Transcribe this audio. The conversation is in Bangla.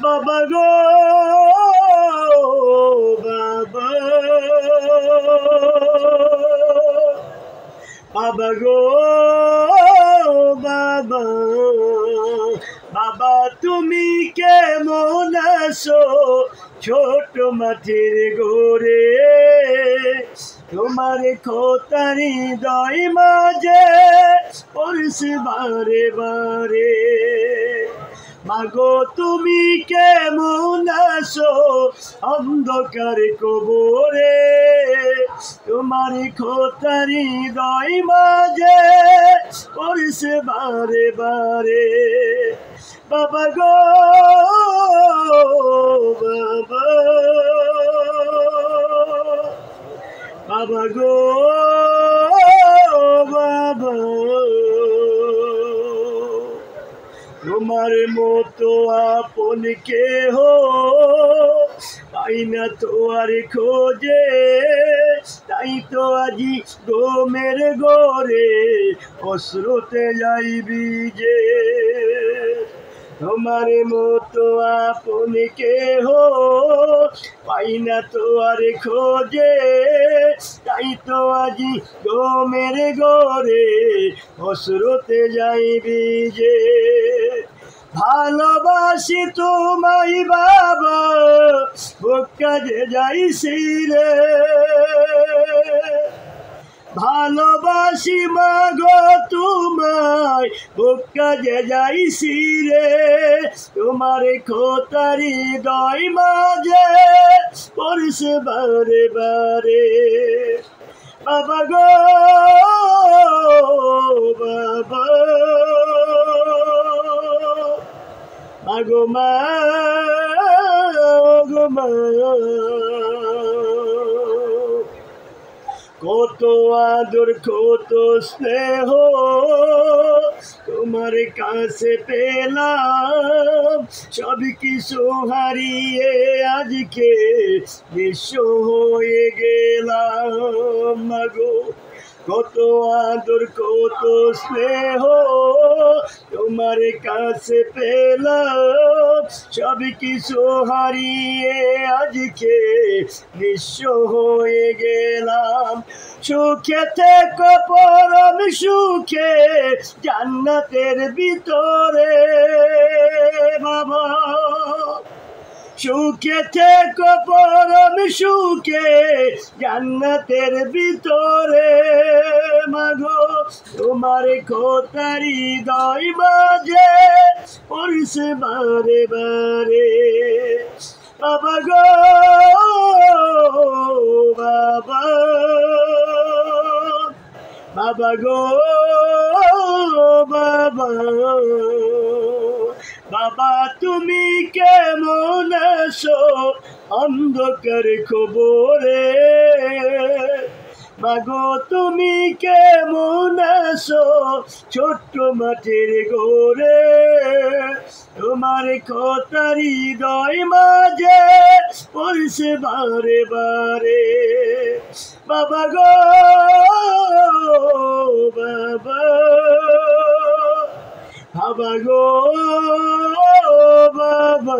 বাবা গো বাবা, বাবা গো বাবা, বাবা তুমি কেমন আছো ছোট মাটির ঘরে, তোমার খোতারি দয় মাঝে পড়ছে বারে বারে। মাগো তুমি কেমন আছো অন্ধকার কবরে, তোমার খোতারি দয় মাঝে পড়ছে বারে বারে। বাবা গো বাবা, বাবা গো বাবা, তোমার মতো আপন কেহ পাই না তো আর খোঁজে, তাই তো আজি গোমের গোরে অশ্রুতে যাই বিজে। তোমার মতো আপন কেহ পাই না তো আর খোঁজে, তাই তো আজি গোমের গোরে অশ্রুতে যাই বিজে। ভালোবাসি তোমায় বাবা বুক কাজে যাইছি রে, ভালোবাসি মাগো তোমায় বুক কাজে যাইছি রে, তোমার খোতারি দয় মাঝে পড়ছে বারে বারে। বাবা গো বাবা, মাগো মা গো মা, কত আদর কত স্নেহ তোমার কাছে পেলাম, সব কিছু হারিয়ে আজকে নিঃস্ব হয়ে গেলাম। মাগো কত আদর কত স্নেহ তোমার কাছে পেলাম, সব কিছু হারিয়ে আজকে নিঃস্ব হয়ে গেলাম। সুখে থেকো পরম সুখে জান্নাতের ভিতরে বাবা, সুখে থেকো পরম সুখে জান্নাতের ভিতরে। মাগো তোমার খোতারি দয় মাঝে পড়ছে বারে বারে। বাবা গো বাবা, বাবা গো বাবা, বাবা তুমি কেমন আছো অন্ধকার কবরে, মাগো তুমি কেমন আছো ছোট্ট মাটির ঘরে, তোমার খোতারি দয় মাঝে পড়ছে বারে বারে। বাবা গো বাবা, বাবা গো বাবা।